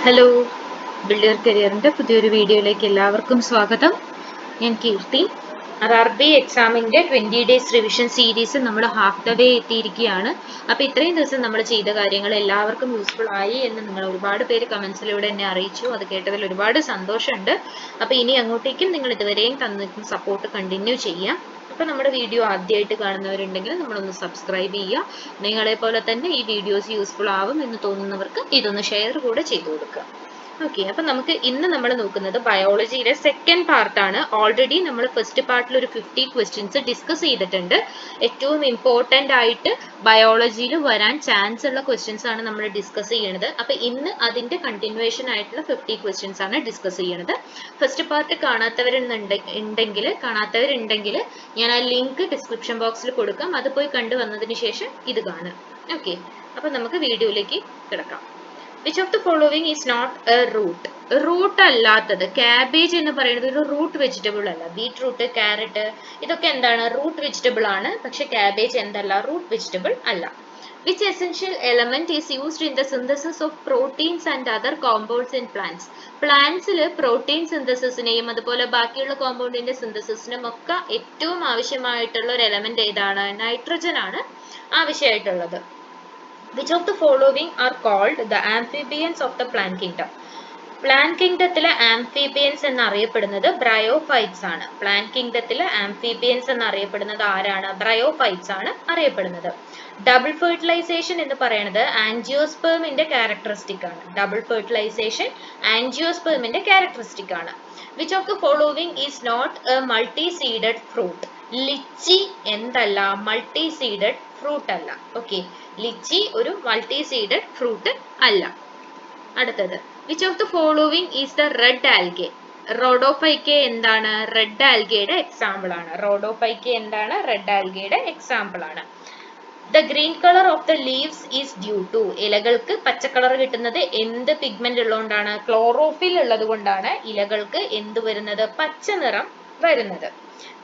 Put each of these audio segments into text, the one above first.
Hello, builder കരിയറിന്റെ പുതിയൊരു വീഡിയോയിലേക്ക് എല്ലാവർക്കും സ്വാഗതം. ഞാൻ കീർത്തി. RRB എക്സാമിന്റെ 20 ഡേയ്സ് റിവിഷൻ സീരീസ് നമ്മൾ ഹാഫ് ദ വേ എത്തിയിരിക്കുകയാണ്. അപ്പൊ ഇത്രയും ദിവസം നമ്മൾ ചെയ്ത കാര്യങ്ങൾ എല്ലാവർക്കും യൂസ്ഫുൾ ആയി എന്ന് നിങ്ങൾ ഒരുപാട് പേര് കമന്റ്സിലൂടെ എന്നെ അറിയിച്ചു. അത് കേട്ടതിൽ ഒരുപാട് സന്തോഷമുണ്ട്. അപ്പൊ ഇനി അങ്ങോട്ടേക്കും നിങ്ങൾ ഇതുവരെയും തന്നിരിക്കുന്ന സപ്പോർട്ട് കണ്ടിന്യൂ ചെയ്യാം. അപ്പൊ നമ്മുടെ വീഡിയോ ആദ്യമായിട്ട് കാണുന്നവരുണ്ടെങ്കിൽ നമ്മളൊന്ന് സബ്സ്ക്രൈബ് ചെയ്യുക. നിങ്ങളെ പോലെ തന്നെ ഈ വീഡിയോസ് യൂസ്ഫുൾ ആവും എന്ന് തോന്നുന്നവർക്ക് ഇതൊന്ന് ഷെയർ കൂടെ ചെയ്തു കൊടുക്കുക. ഓക്കെ, അപ്പൊ നമുക്ക് ഇന്ന് നമ്മൾ നോക്കുന്നത് ബയോളജിയുടെ സെക്കൻഡ് പാർട്ടാണ്. ഓൾറെഡി നമ്മൾ ഫസ്റ്റ് പാർട്ടിൽ ഒരു 50 ക്വസ്റ്റ്യൻസ് ഡിസ്കസ് ചെയ്തിട്ടുണ്ട്. ഏറ്റവും ഇമ്പോർട്ടന്റ് ആയിട്ട് ബയോളജിയിൽ വരാൻ ചാൻസ് ഉള്ള ക്വസ്റ്റ്യൻസ് ആണ് നമ്മൾ ഡിസ്കസ് ചെയ്യുന്നത്. അപ്പൊ ഇന്ന് അതിന്റെ കണ്ടിന്യൂവേഷൻ ആയിട്ടുള്ള 50 ക്വസ്റ്റ്യൻസ് ആണ് ഡിസ്കസ് ചെയ്യുന്നത്. ഫസ്റ്റ് പാർട്ട് കാണാത്തവരുണ്ടെങ്കിൽ ഞാൻ ആ ലിങ്ക് ഡിസ്ക്രിപ്ഷൻ ബോക്സിൽ കൊടുക്കാം. അത് പോയി കണ്ടു വന്നതിന് ശേഷം ഇത് കാണാം. ഓക്കെ, അപ്പൊ നമുക്ക് വീഡിയോയിലേക്ക് കിടക്കാം. Which of the following is not a root? Root അല്ലാത്തത്, കാബേജ് എന്ന് പറയുന്നത് ഒരു റൂട്ട് വെജിറ്റബിൾ അല്ല. ബീറ്റ്റൂട്ട്, ക്യാരറ്റ് ഇതൊക്കെ എന്താണ്? റൂട്ട് വെജിറ്റബിൾ ആണ്. പക്ഷെ കാബേജ് എന്തല്ല? റൂട്ട് വെജിറ്റബിൾ അല്ല. Which essential element is used in the synthesis of proteins and other compounds in plants? പ്ലാന്റ്സിൽ പ്രോട്ടീൻ സിന്തസിസിനെയും അതുപോലെ ബാക്കിയുള്ള കോമ്പൗണ്ടിന്റെ സിന്തസിസിനും ഒക്കെ ഏറ്റവും ആവശ്യമായിട്ടുള്ള ഒരു എലമെന്റ് ഏതാണ്? നൈട്രജൻ ആണ് ആവശ്യമായിട്ടുള്ളത്. Which of the following are called the amphibians of the plant kingdom? Plant കിങ്ഡത്തിലെ ആംഫിബിയൻസ് എന്നറിയപ്പെടുന്നത് ബ്രയോഫൈറ്റ്സ് ആണ്. പ്ലാന്റ് കിങ്ഡത്തിലെ ആംഫിബിയൻസ് എന്നറിയപ്പെടുന്നത് ആരാണ്? ബ്രയോഫൈറ്റ്സ് ആണ് അറിയപ്പെടുന്നത്. ഡബിൾ ഫെർട്ടിലൈസേഷൻ എന്ന് പറയുന്നത് ആൻജിയോസ്പെർമിന്റെ ക്യാരക്ടറിസ്റ്റിക് ആണ്. ഡബിൾ ഫെർട്ടിലൈസേഷൻ ആൻജിയോസ്പെർമിന്റെ ക്യാരക്ടറിസ്റ്റിക് ആണ്. Which of the following is not a multi-seeded fruit? Litchi എന്തല്ല? മൾട്ടി സീഡഡ് ഫ്രൂട്ട് അല്ല. ഓക്കെ, ലിച്ചി ഒരു മൾട്ടി സീഡഡ് ഫ്രൂട്ട് അല്ല. അടുത്തത്, which of the following is the red algae? റോഡോഫൈക്ക എന്താണ്? റെഡ് ആൽഗയുടെ എക്സാമ്പിൾ ആണ്. റോഡോഫൈക്ക എന്താണ്? റെഡ് ആൽഗയുടെ എക്സാമ്പിൾ ആണ്. The green color of the leaves is due to, ഇലകൾക്ക് പച്ച കളർ കിട്ടുന്നത് എന്ത് പിഗ്മെന്റ് ഉള്ളതുകൊണ്ടാണ്? ക്ലോറോഫിൽ ഉള്ളത് കൊണ്ടാണ് ഇലകൾക്ക് എന്ത് വരുന്നത്? പച്ച നിറം വരുന്നത്.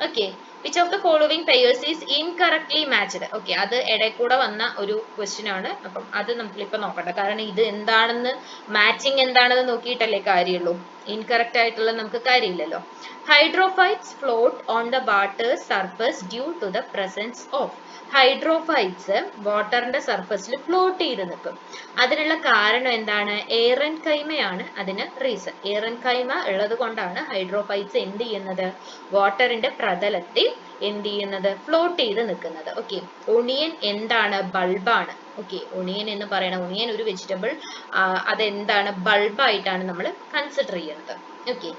Okay, which of the following pairs is incorrectly matched? Okay, അത് ഇടയിൽ കൂടെ വന്ന ഒരു ക്വസ്റ്റ്യൻ ആണ്. അപ്പം അത് നമുക്കിപ്പോ നോക്കട്ടെ. കാരണം ഇത് എന്താണെന്ന്, മാച്ചിങ് എന്താണെന്ന് നോക്കിയിട്ടല്ലേ കാര്യമുള്ളൂ. ഇൻകറക്റ്റ് ആയിട്ടുള്ള നമുക്ക് കാര്യമില്ലല്ലോ. Hydrophytes float on the water surface due to the presence of. Hydrophytes വാട്ടറിന്റെ സർഫസിൽ ഫ്ലോട്ട് ചെയ്ത് നിൽക്കും. അതിനുള്ള കാരണം എന്താണ്? എയറൻകൈമയാണ് അതിന് റീസൺ. എയറൻകൈമ ഉള്ളത് കൊണ്ടാണ് ഹൈഡ്രോഫൈറ്റ്സ് എന്ത് ചെയ്യുന്നത്? വാട്ടറിന്റെ പ്രതലത്തിൽ എന്ത് ചെയ്യുന്നത്? ഫ്ലോട്ട് ചെയ്ത് നിൽക്കുന്നത്. ഓക്കെ, ഒണിയൻ എന്താണ്? ബൾബാണ്. ഓക്കെ, ഒണിയൻ എന്ന് പറയുന്ന, ഒണിയൻ ഒരു വെജിറ്റബിൾ, അതെന്താണ്? ബൾബായിട്ടാണ് നമ്മൾ കൺസിഡർ ചെയ്യുന്നത്. ഓക്കെ,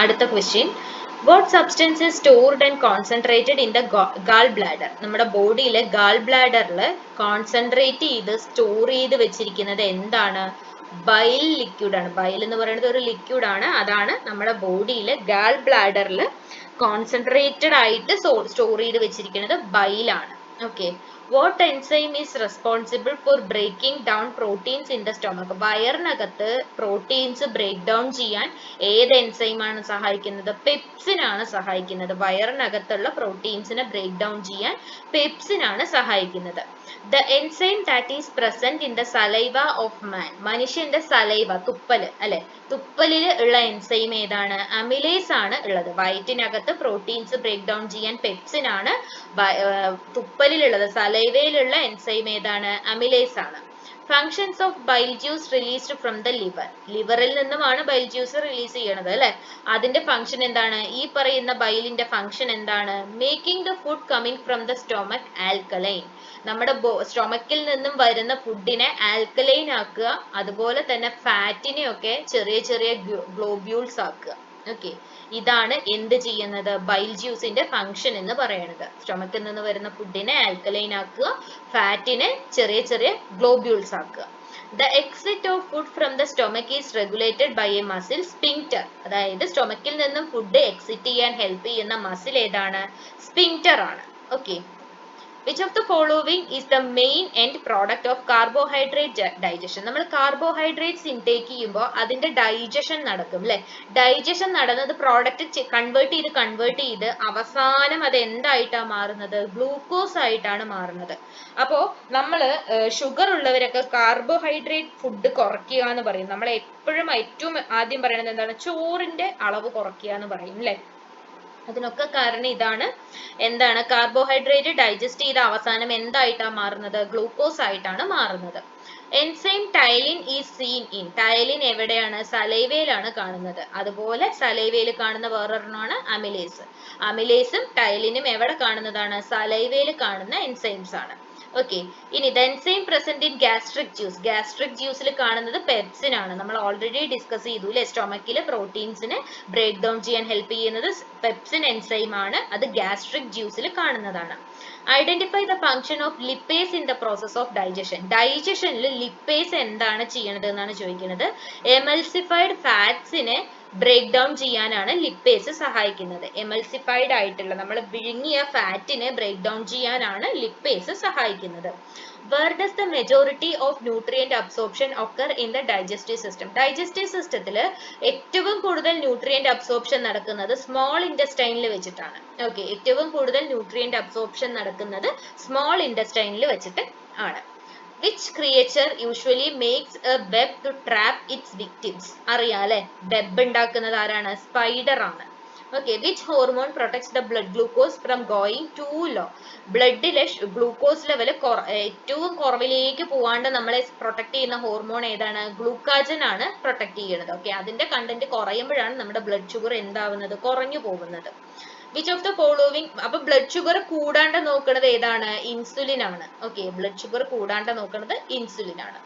അടുത്ത question, what substance is stored and concentrated in the gall bladder? നമ്മുടെ ബോഡിയിലെ ഗാൾ ബ്ലാഡറിൽ കോൺസെൻട്രേറ്റ് ചെയ്ത് സ്റ്റോർ ചെയ്ത് വെച്ചിരിക്കുന്നത് എന്താണ്? ബൈൽ ലിക്വിഡ് ആണ്. ബൈൽ എന്ന് പറയുന്നത് ഒരു ലിക്വിഡ് ആണ്. അതാണ് നമ്മുടെ ബോഡിയിലെ ഗാൾ ബ്ലാഡറിൽ കോൺസെൻട്രേറ്റഡ് ആയിട്ട് സ്റ്റോർ ചെയ്ത് വെച്ചിരിക്കുന്നത് ബൈലാണ്. Okay, what enzyme is responsible for breaking down proteins in the stomach? വയറിനകത്ത് പ്രോട്ടീൻസ് ബ്രേക്ക് ഡൗൺ ചെയ്യാൻ ഏത് എൻസൈം ആണ് സഹായിക്കുന്നത്? പെപ്സിൻ ആണ് സഹായിക്കുന്നത്. വയറിനകത്തുള്ള പ്രോട്ടീൻസിനെ ബ്രേക്ക് ഡൗൺ ചെയ്യാൻ പെപ്സിൻ ആണ് സഹായിക്കുന്നത്. The enzyme that is present in the saliva of man. മനുഷ്യന്റെ സലൈവ, തുപ്പല് അല്ലെ, തുപ്പലിൽ ഉള്ള എൻസൈം ഏതാണ്? അമിലേസ് ആണ് ഉള്ളത്. വയറ്റിനകത്ത് പ്രോട്ടീൻസ് ബ്രേക്ക് ഡൗൺ ചെയ്യാൻ പെപ്സിൻ ആണ്. തുപ്പലിലുള്ളത്, സലൈവയിലുള്ള എൻസൈം ഏതാണ്? അമിലേസ് ആണ്. Functions of bile juice released from the liver. ലിവറിൽ നിന്നുമാണ് ബൈൽ ജ്യൂസ് റിലീസ് ചെയ്യണത് അല്ലെ. അതിന്റെ ഫങ്ഷൻ എന്താണ്? ഈ പറയുന്ന ബൈലിന്റെ ഫങ്ഷൻ എന്താണ്? Making the food coming from the stomach alkaline. നമ്മുടെ സ്റ്റൊമക്കിൽ നിന്നും വരുന്ന ഫുഡിനെ ആൽക്കലൈൻ ആക്കുക. അതുപോലെ തന്നെ ഫാറ്റിനെ ഒക്കെ ചെറിയ ചെറിയ ഗ്ലോബ്യൂൾസ് ആക്കുക. ഓക്കെ, ഇതാണ് എന്ത് ചെയ്യുന്നത്? ബൈൽ ജ്യൂസിന്റെ ഫങ്ഷൻ എന്ന് പറയുന്നത്. സ്റ്റൊമക്കിൽ നിന്ന് വരുന്ന ഫുഡിനെ ആൽക്കലൈൻ ആക്കുക, ഫാറ്റിനെ ചെറിയ ചെറിയ ഗ്ലോബ്യൂൾസ് ആക്കുക. The exit of food from the stomach is regulated by a muscle, sphincter. അതായത് സ്റ്റൊമക്കിൽ നിന്നും ഫുഡ് എക്സിറ്റ് ചെയ്യാൻ ഹെൽപ്പ് ചെയ്യുന്ന മസിൽ ഏതാണ്? സ്പിങ്ക്റ്റർ ആണ്. Okay, Which of the following is the main end product of carbohydrate digestion? നമ്മൾ carbohydrates intake ചെയ്യുമ്പോൾ അതിന്റെ digestion നടക്കും അല്ലെ. digestion നടന്നത് പ്രോഡക്റ്റ് കൺവേർട്ട് ചെയ്ത് അവസാനം അത് എന്തായിട്ടാ മാറുന്നത്? ഗ്ലൂക്കോസ് ആയിട്ടാണ് മാറുന്നത്. അപ്പോ നമ്മള് ഷുഗർ ഉള്ളവരൊക്കെ കാർബോഹൈഡ്രേറ്റ് ഫുഡ് കുറയ്ക്കുക എന്ന് പറയും. നമ്മൾ എപ്പോഴും ഏറ്റവും ആദ്യം പറയുന്നത് എന്താണ്? ചോറിന്റെ അളവ് കുറയ്ക്കുക എന്ന് പറയും അല്ലെ. അതിനൊക്കെ കാരണം ഇതാണ്. എന്താണ്? കാർബോഹൈഡ്രേറ്റ് ഡൈജസ്റ്റ് ചെയ്ത അവസാനം എന്തായിട്ടാ മാറുന്നത്? ഗ്ലൂക്കോസ് ആയിട്ടാണ് മാറുന്നത്. Enzyme ptyalin is seen in. Ptyalin എവിടെയാണ്? സലൈവയിലാണ് കാണുന്നത്. അതുപോലെ സലൈവയിൽ കാണുന്ന വേറൊരെണ്ണമാണ് അമിലേസ്. അമിലേസും ടൈലിനും എവിടെ കാണുന്നതാണ്? സലൈവയിൽ കാണുന്ന എൻസൈംസ് ആണ്. ഓക്കെ, ഇനി the enzyme present in gastric juice. gastric juice ൽ കാണുന്നത് പെപ്സിൻ ആണ്. നമ്മൾ ഓൾറെഡി ഡിസ്കസ് ചെയ്തു അല്ലെ. സ്റ്റൊമക്കിലെ പ്രോട്ടീൻസിനെ ബ്രേക്ക് ഡൗൺ ചെയ്യാൻ ഹെൽപ്പ് ചെയ്യുന്നത് പെപ്സിൻ എൻസൈം ആണ്. അത് ഗാസ്ട്രിക് ജ്യൂസിൽ കാണുന്നതാണ്. Identify the function of lipase in the process of digestion. ഡൈജഷനിൽ ലിപ്പേസ് എന്താണ് ചെയ്യണത് എന്നാണ് ചോദിക്കുന്നത്. എമൽസിഫൈഡ് ഫാറ്റ്സിനെ ബ്രേക്ക് ഡൗൺ ചെയ്യാനാണ് ലിപ്പേസ് സഹായിക്കുന്നത്. എമൽസിഫൈഡ് ആയിട്ടുള്ള നമ്മൾ വിഴുങ്ങിയ ഫാറ്റിനെ ബ്രേക്ക് ഡൗൺ ചെയ്യാനാണ് ലിപ്പേസ് സഹായിക്കുന്നത്. Where does the majority of nutrient absorption occur in the digestive system? digestive systemത്തിൽ ഏറ്റവും കൂടുതൽ ന്യൂട്രിയന്റ് അബ്സോർപ്ഷൻ നടക്കുന്നത് സ്മോൾ ഇൻറ്റസ്റ്റൈനിൽ വെച്ചിട്ടാണ്. ഓക്കെ, ഏറ്റവും കൂടുതൽ ന്യൂട്രിയന്റ് അബ്സോർപ്ഷൻ നടക്കുന്നത് സ്മോൾ ഇൻറ്റസ്റ്റൈനിൽ വെച്ചിട്ട് ആണ്. Which creature usually makes a web to trap its victims? അറിയാലേ, വെബ് ഉണ്ടാക്കുന്നത് ആരാണ്? സ്പൈഡർ ആണ്. Okay, which hormone protects the blood glucose from going too low? ബ്ലഡിലെ ഗ്ലൂക്കോസ് ലെവൽ ഏറ്റവും കുറവിലേക്ക് പോവാണ്ട് നമ്മളെ പ്രൊട്ടക്ട് ചെയ്യുന്ന ഹോർമോൺ ഏതാണ്? ഗ്ലൂക്കാജൻ ആണ് പ്രൊട്ടക്ട് ചെയ്യുന്നത്. ഓക്കെ, അതിന്റെ കണ്ടന്റ് കുറയുമ്പോഴാണ് നമ്മുടെ ബ്ലഡ് ഷുഗർ എന്താവുന്നത്? കുറഞ്ഞു പോകുന്നത്. വിച്ച് ഓഫ് ദ ഫോളോവിങ്, അപ്പൊ ബ്ലഡ് ഷുഗർ കൂടാണ്ട് നോക്കുന്നത് ഏതാണ്? ഇൻസുലിൻ ആണ്. ഓക്കെ, ബ്ലഡ് ഷുഗർ കൂടാണ്ട് നോക്കുന്നത് ഇൻസുലിൻ ആണ്.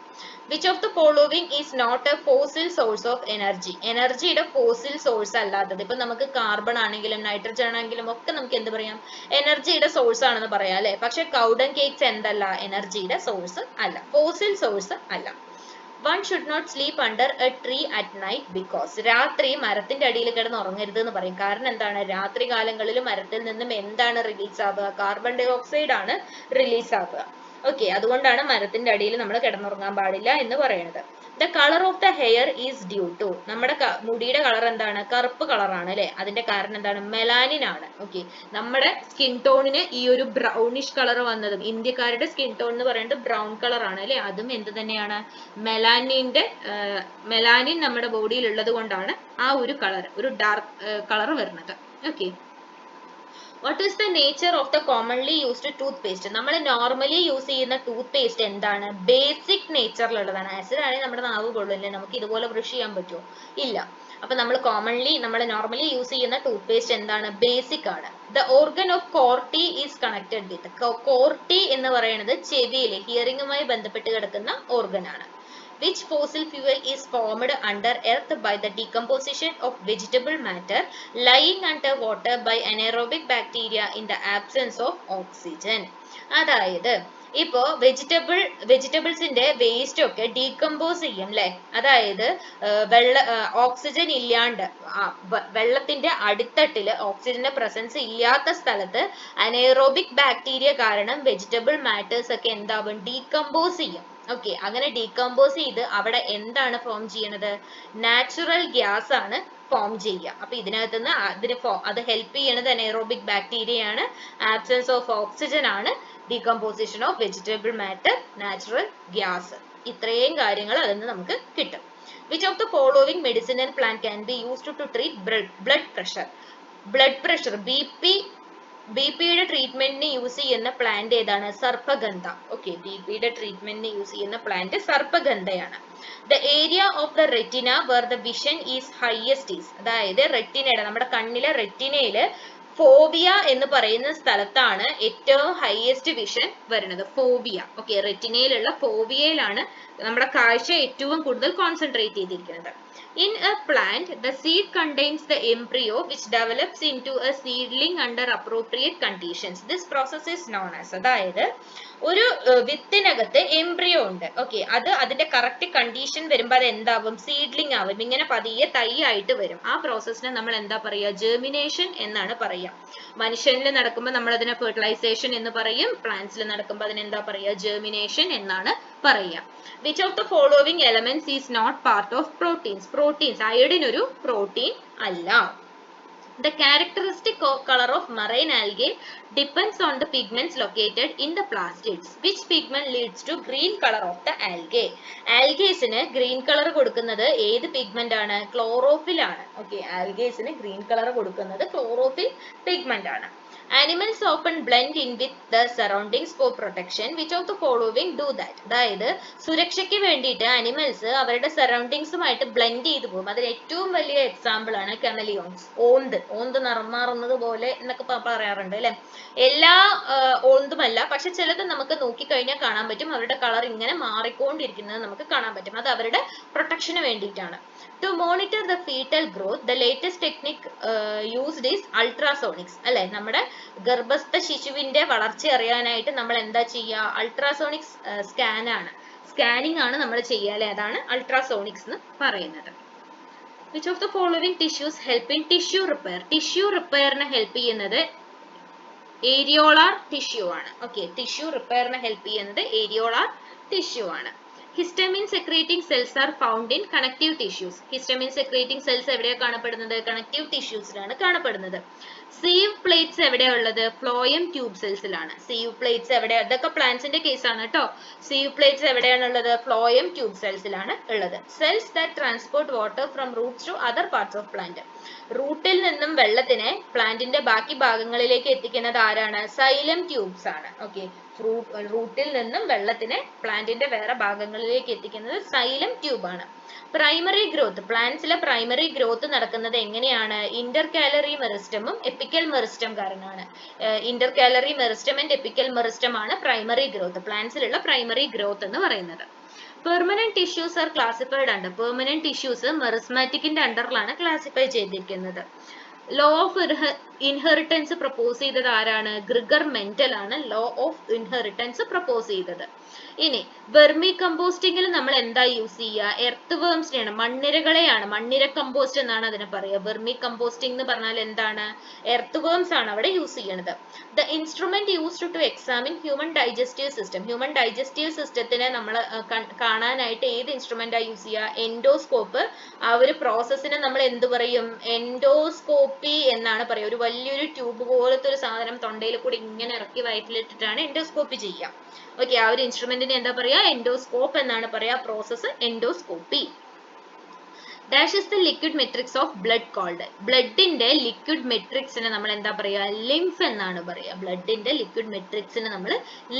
Which of the following is not a fossil source of energy? എനർജിയുടെ ഫോസിൽ സോഴ്സ് അല്ലാത്തത്. ഇപ്പൊ നമുക്ക് കാർബൺ ആണെങ്കിലും നൈട്രജൻ ആണെങ്കിലും ഒക്കെ നമുക്ക് എന്ത് പറയാം? എനർജിയുടെ സോഴ്സ് ആണെന്ന് പറയാം അല്ലെ. പക്ഷെ കൗഡൻ കേക്ക്സ് എന്തല്ല? എനർജിയുടെ സോഴ്സ് അല്ല, ഫോസിൽ സോഴ്സ് അല്ല. One should not sleep under a tree at night because രാത്രി മരത്തിന്റെ അടിയിൽ കിടന്ന് ഉറങ്ങരുത് എന്ന് പറയും. കാരണം എന്താണ്? രാത്രി കാലങ്ങളിൽ മരത്തിൽ നിന്നും എന്താണ് റിലീസ് ആവുക? കാർബൺ ഡൈ ഓക്സൈഡ് ആണ് റിലീസ് ആവുക. ഓക്കെ, അതുകൊണ്ടാണ് മരത്തിന്റെ അടിയിൽ നമ്മൾ കിടന്നുറങ്ങാൻ പാടില്ല എന്ന് പറയുന്നത്. The color of the hair is due to, നമ്മുടെ മുടിയുടെ കളർ എന്താണ്? കറുപ്പ് കളറാണ് അല്ലെ. അതിന്റെ കാരണം എന്താണ്? മെലാനിൻ ആണ്. ഓക്കെ, നമ്മുടെ സ്കിൻ ടോണിന് ഈ ഒരു ബ്രൗണിഷ് കളർ വന്നതും, ഇന്ത്യക്കാരുടെ സ്കിൻ ടോൺ എന്ന് പറയുന്നത് ബ്രൗൺ കളർ ആണ് അല്ലെ. അതും എന്ത് തന്നെയാണ്? മെലാനിൻ നമ്മുടെ ബോഡിയിൽ ഉള്ളത് കൊണ്ടാണ് ആ ഒരു കളർ, ഒരു ഡാർക്ക് കളർ വരുന്നത്. Okay, what is the nature of the commonly used toothpaste? നമ്മൾ നോർമലി യൂസ് ചെയ്യുന്ന ടൂത്ത് പേസ്റ്റ് എന്താണ്? ബേസിക് നേച്ചറിലുള്ളതാണ്. ആസിഡ് ആണെങ്കിൽ നമ്മുടെ നാവ് കൊള്ളില്ലേ, നമുക്ക് ഇതുപോലെ ബ്രഷ് ചെയ്യാൻ പറ്റുമോ? ഇല്ല. അപ്പൊ നമ്മൾ നോർമലി യൂസ് ചെയ്യുന്ന ടൂത്ത് പേസ്റ്റ് എന്താണ്? ബേസിക് ആണ്. The organ of Corti is connected with. Corti എന്ന് പറയുന്നത് ചെവിയിലെ ഹിയറിംഗുമായി ബന്ധപ്പെട്ട് കിടക്കുന്ന ഓർഗൻ ആണ്. Which fossil fuel is formed under earth by the decomposition of vegetable matter lying under water by anaerobic bacteria in the absence of oxygen? അതായത് ഇപ്പോ വെജിറ്റബിൾസിന്റെ waste ഒക്കെ decompose ചെയ്യും അല്ലെ. അതായത് ഓക്സിജൻ ഇല്ലാണ്ട് വെള്ളത്തിന്റെ അടിത്തട്ടില് ഓക്സിജന്റെ പ്രസൻസ് ഇല്ലാത്ത സ്ഥലത്ത് അനേറോബിക് ബാക്ടീരിയ കാരണം വെജിറ്റബിൾ മാറ്റേഴ്സ് ഒക്കെ എന്താവും? ഡീകമ്പോസ് ചെയ്യും. ഓക്കെ, അങ്ങനെ ഡീകമ്പോസ് ചെയ്ത് അവിടെ എന്താണ് ഫോം ചെയ്യണത്? നാച്ചുറൽ ഗ്യാസ് ആണ് ഫോം ചെയ്യുക. അപ്പൊ ഇതിനകത്ത് നിന്ന് അത് ഹെൽപ്പ് ചെയ്യണത് അനേറോബിക് ബാക്ടീരിയ ആണ്. ആബ്സെൻസ് ഓഫ് ഓക്സിജൻ ആണ് decomposition of vegetable matter, natural gas. ഇത്രയും കാര്യങ്ങൾ അതിൽ നിന്ന് നമുക്ക് കിട്ടും. Which of the following medicinal plant can be used to treat blood pressure? Blood pressure, ബിപിയുടെ ട്രീറ്റ്മെന്റിന് യൂസ് ചെയ്യുന്ന പ്ലാന്റ് ഏതാണ്? സർപ്പഗന്ധ. ഓക്കെ, ബിപിയുടെ ട്രീറ്റ്മെന്റിന് യൂസ് ചെയ്യുന്ന പ്ലാന്റ് സർപ്പഗന്ധയാണ്. The area of the retina where the vision is highest is, അതായത് റെറ്റിനയുടെ, നമ്മുടെ കണ്ണിലെ റെറ്റിനയില് ഫോബിയ എന്ന് പറയുന്ന സ്ഥലത്താണ് ഏറ്റവും ഹയസ്റ്റ് വിഷൻ വരുന്നത്. ഫോബിയ. ഓക്കെ, റെറ്റിനയിലുള്ള ഫോബിയയിലാണ് നമ്മുടെ കാഴ്ച ഏറ്റവും കൂടുതൽ കോൺസെൻട്രേറ്റ് ചെയ്തിരിക്കുന്നത്. In a plant, the seed contains the embryo which develops into a seedling under appropriate conditions. This process is known as, അതായത് ഒരു വിത്തിനകത്ത് എംബ്രിയോ ഉണ്ട്. ഓക്കെ, അത് അതിന്റെ കറക്റ്റ് കണ്ടീഷൻ വരുമ്പോൾ അത് എന്താവും? സീഡ്ലിംഗ് ആവും. ഇങ്ങനെ പതിയെ തൈ ആയിട്ട് വരും. ആ പ്രോസസ്സിനെ നമ്മൾ എന്താ പറയുക? ജെർമിനേഷൻ എന്നാണ് പറയുക. മനുഷ്യനിൽ നടക്കുമ്പോൾ നമ്മൾ അതിനെ ഫെർട്ടിലൈസേഷൻ എന്ന് പറയും. പ്ലാന്റ്സിൽ നടക്കുമ്പോൾ അതിന് എന്താ പറയുക? ജെർമിനേഷൻ എന്നാണ് പറയുക. Which of the following elements is not part of proteins? Proteins, iodine ഒരു പ്രോട്ടീൻ അല്ല. The characteristic color of marine algae depends on the pigments located in the plastids. Which pigment leads to green color of the algae? Algaesന് green color കൊടുക്കുന്നത് ഏത് pigment ആണ്? Chlorophyll ആണ്. Okay, algaesന് green color കൊടുക്കുന്നത് chlorophyll pigment ആണ്. Animals often blend in with the surroundings for protection. Which of the following do that? അതായത് സുരക്ഷയ്ക്ക് വേണ്ടിയിട്ട് animals അവരുടെ സറൗണ്ടിങ്സുമായിട്ട് ബ്ലെൻഡ് ചെയ്തു പോകും. അതിന് ഏറ്റവും വലിയ എക്സാമ്പിൾ ആണ് കെമലിയോൺസ്. ഓന്ത് നിറം മാറുന്നത് പോലെ എന്നൊക്കെ പറയാറുണ്ട് അല്ലെ. എല്ലാ ഓന്തുമല്ല, പക്ഷെ ചിലത് നമുക്ക് നോക്കിക്കഴിഞ്ഞാൽ കാണാൻ പറ്റും. അവരുടെ കളർ ഇങ്ങനെ മാറിക്കൊണ്ടിരിക്കുന്നത് നമുക്ക് കാണാൻ പറ്റും. അത് അവരുടെ പ്രൊട്ടക്ഷന് വേണ്ടിയിട്ടാണ്. To monitor the fetal growth, the latest technique used is ultrasonics. അല്ലെ, നമ്മുടെ ഗർഭസ്ഥ ശിശുവിന്റെ വളർച്ച അറിയാനായിട്ട് നമ്മൾ എന്താ ചെയ്യുക? അൾട്രാസോണിക് സ്കാനിങ് ആണ് നമ്മൾ ചെയ്യുക അല്ലെ. അതാണ് അൾട്രാസോണിക്സ് എന്ന് പറയുന്നത്. Which of the following tissues help in tissue repair? Tissue റിപ്പയറിന് ഹെൽപ്പ് ചെയ്യുന്നത് ഏരിയോളാർ ടിഷ്യൂ ആണ്. ഓക്കെ, ടിഷ്യൂ റിപ്പയറിന് ഹെൽപ്പ് ചെയ്യുന്നത് ഏരിയോളാർ ടിഷ്യൂ ആണ്. Histamine secreting cells are found in connective tissues. Histamine secreting cells എവിടെയാണ് കാണപ്പെടുന്നത്? കണക്റ്റീവ് ടിഷ്യൂസിലാണ് കാണപ്പെടുന്നത്. സീവ് പ്ലേറ്റ്സ് എവിടെയാണ് ഉള്ളത്? ഫ്ലോയം ട്യൂബ് സെൽസിലാണ്. സീവ് പ്ലേറ്റ്സ് എവിടെ? ഇതൊക്കെ പ്ലാന്റ്സിന്റെ കേസാണ് കേട്ടോ. സീവ് പ്ലേറ്റ്സ് എവിടെയാണ് ഉള്ളത്? ഫ്ലോയം ട്യൂബ് സെൽസിലാണ് ഉള്ളത്. Cells that transport water from roots to other parts of plant. റൂട്ടിൽ നിന്നും വെള്ളത്തിനെ പ്ലാന്റിന്റെ ബാക്കി ഭാഗങ്ങളിലേക്ക് എത്തിക്കുന്നത് ആരാണ്? സൈലം ട്യൂബ്സ് ആണ്. ഓക്കെ, റൂട്ടിൽ നിന്നും വെള്ളത്തിനെ പ്ലാന്റിന്റെ വേറെ ഭാഗങ്ങളിലേക്ക് എത്തിക്കുന്നത് സൈലം ട്യൂബ് ആണ്. പ്രൈമറി ഗ്രോത്ത്, പ്ലാന്റ്സിലെ പ്രൈമറി ഗ്രോത്ത് നടക്കുന്നത് എങ്ങനെയാണ്? ഇന്റർകാലറി മെറിസ്റ്റമും എപ്പിക്കൽ മെറിസ്റ്റം കാരണമാണ്. Intercalary meristem and apical meristem ആണ് പ്രൈമറി ഗ്രോത്ത്, പ്ലാന്റ്സിലുള്ള പ്രൈമറി ഗ്രോത്ത് എന്ന് പറയുന്നത്. Permanent tissues are classified under. Permanent tissues മെറിസ്മാറ്റിക്കിന്റെ അണ്ടറിലാണ് ക്ലാസിഫൈ ചെയ്തിരിക്കുന്നത്. ലോ ഓഫ് ഇൻഹെറിറ്റൻസ് പ്രപ്പോസ് ചെയ്തത് ആരാണ്? ഗ്രിഗർ മെന്റൽ ആണ് ലോ ഓഫ് ഇൻഹെറിറ്റൻസ് പ്രപ്പോസ് ചെയ്തത്. ഇനി വെർമി കമ്പോസ്റ്റിംഗിൽ നമ്മൾ എന്താ യൂസ് ചെയ്യുക? എർത്ത് വേംസിനെയാണ്, മണ്ണിരകളെയാണ്. മണ്ണിര കമ്പോസ്റ്റ് എന്നാണ് അതിനെ പറയുക. വെർമി കമ്പോസ്റ്റിംഗ് എന്ന് പറഞ്ഞാൽ എന്താണ്? എർത്ത് വേംസ് ആണ് അവിടെ യൂസ് ചെയ്യണത്. The instrument used to examine human digestive system. Human digestive സിസ്റ്റത്തിനെ നമ്മൾ കാണാനായിട്ട് ഏത് ഇൻസ്ട്രുമെന്റാ യൂസ് ചെയ്യുക? എൻഡോസ്കോപ്പ്. ആ ഒരു പ്രോസസ്സിനെ നമ്മൾ എന്ത് പറയും? എൻഡോസ്കോപ്പി എന്നാണ് പറയുക. ഒരു വലിയൊരു ട്യൂബ് പോലത്തെ ഒരു സാധനം തൊണ്ടയിൽ കൂടി ഇങ്ങനെ ഇറക്കി വയറ്റിലിട്ടിട്ടാണ് എൻഡോസ്കോപ്പി ചെയ്യുക. ഓക്കെ, ആ ഒരു ഇൻസ്ട്രുമെന്റിനെ എന്താ പറയാ? എൻഡോസ്കോപ്പ് എന്നാണ് പറയാ. Process endoscopy. Dash is the liquid matrix of blood called. ബ്ലഡിന്റെ ലിക്വിഡ് മെട്രിക്സിനെ നമ്മൾ എന്താ പറയാ? ലിംഫ് എന്നാണ് പറയാ. ബ്ലഡിന്റെ ലിക്വിഡ് മെട്രിക്സിനെ നമ്മൾ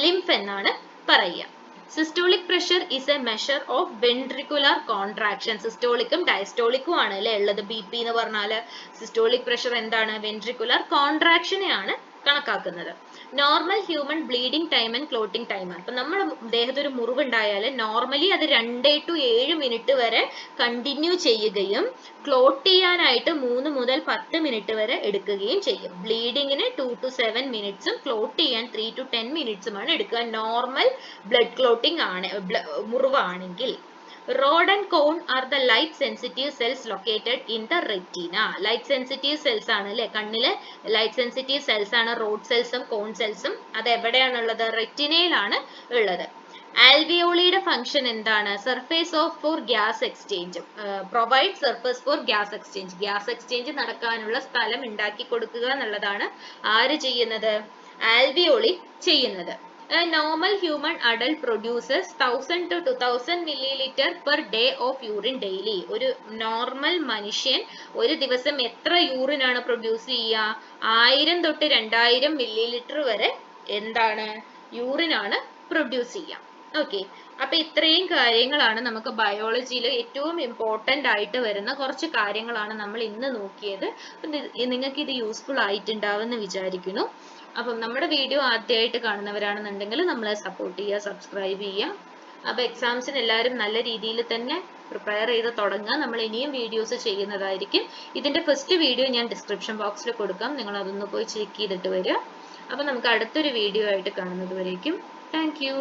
ലിംഫ് എന്നാണ് പറയുക. Systolic pressure is a measure of ventricular contraction. സിസ്റ്റോളിക്കും ഡയസ്റ്റോളിക്കും ആണ് അല്ലെ ഉള്ളത്. ബി പി എന്ന് പറഞ്ഞാല് സിസ്റ്റോളിക് പ്രഷർ എന്താണ്? വെൻട്രിക്കുലർ കോൺട്രാക്ഷനെയാണ് കണക്കാക്കുന്നത്. Normal human bleeding time and clotting time ആണ്. അപ്പൊ നമ്മുടെ ദേഹത്ത് ഒരു മുറിവുണ്ടായാൽ നോർമലി അത് 2 to 7 മിനിറ്റ് വരെ കണ്ടിന്യൂ ചെയ്യുകയും ക്ലോട്ട് ചെയ്യാനായിട്ട് 3 മുതൽ 10 മിനിറ്റ് വരെ എടുക്കുകയും ചെയ്യും. ബ്ലീഡിങ്ങിന് 2 to 7 മിനിറ്റ്സും ക്ലോട്ട് ചെയ്യാൻ 3 to 10 മിനിറ്റ്സുമാണ് എടുക്കുക. നോർമൽ ബ്ലഡ് ക്ലോട്ടിംഗ് ആണ് മുറിവാണെങ്കിൽ. Rod and cone are the light sensitive cells located in the retina. Light sensitive cells ആണ് അല്ലെ. കണ്ണിലെ ലൈറ്റ് സെൻസിറ്റീവ് സെൽസ് ആണ് റോഡ് സെൽസും കോൺ സെൽസും. അത് എവിടെയാണുള്ളത്? റെറ്റിനയിലാണ് ഉള്ളത്. ആൽവിയോളിയുടെ ഫംഗ്ഷൻ എന്താണ്? Surface of four gas exchange. Provide surface four gas exchange. Gas exchange നടക്കാനുള്ള സ്ഥലം ഉണ്ടാക്കി കൊടുക്കുക എന്നുള്ളതാണ് ആര് ചെയ്യുന്നത്? ആൽവിയോളി ചെയ്യുന്നത്. A normal human adult produces 1000 to 2000 milliliter per day of urine daily. ഒരു നോർമൽ മനുഷ്യൻ ഒരു ദിവസം എത്ര യൂറിൻ ആണ് പ്രൊഡ്യൂസ് ചെയ്യുക? 1000 തൊട്ട് 2000 മില്ലിലിറ്റർ വരെ എന്താണ്? യൂറിൻ ആണ് പ്രൊഡ്യൂസ് ചെയ്യുക. ഓക്കെ, അപ്പൊ ഇത്രയും കാര്യങ്ങളാണ് നമുക്ക് ബയോളജിയിൽ ഏറ്റവും ഇമ്പോർട്ടന്റ് ആയിട്ട് വരുന്ന കുറച്ച് കാര്യങ്ങളാണ് നമ്മൾ ഇന്ന് നോക്കിയത്. നിങ്ങൾക്ക് ഇത് യൂസ്ഫുൾ ആയിട്ടുണ്ടാവുമെന്ന് വിചാരിക്കുന്നു. അപ്പം നമ്മുടെ വീഡിയോ ആദ്യമായിട്ട് കാണുന്നവരാണെന്നുണ്ടെങ്കിൽ നമ്മളെ സപ്പോർട്ട് ചെയ്യുക, സബ്സ്ക്രൈബ് ചെയ്യുക. അപ്പോൾ എക്സാംസിന് എല്ലാവരും നല്ല രീതിയിൽ തന്നെ പ്രിപ്പയർ ചെയ്ത് തുടങ്ങുക. നമ്മൾ ഇനിയും വീഡിയോസ് ചെയ്യുന്നതായിരിക്കും. ഇതിന്റെ ഫസ്റ്റ് വീഡിയോ ഞാൻ ഡിസ്ക്രിപ്ഷൻ ബോക്സിൽ കൊടുക്കാം, നിങ്ങൾ അതൊന്ന് പോയി ചെക്ക് ചെയ്തിട്ട് വരിക. അപ്പോൾ നമുക്ക് അടുത്തൊരു വീഡിയോ ആയിട്ട് കാണുന്നത് വരേക്കും താങ്ക് യു.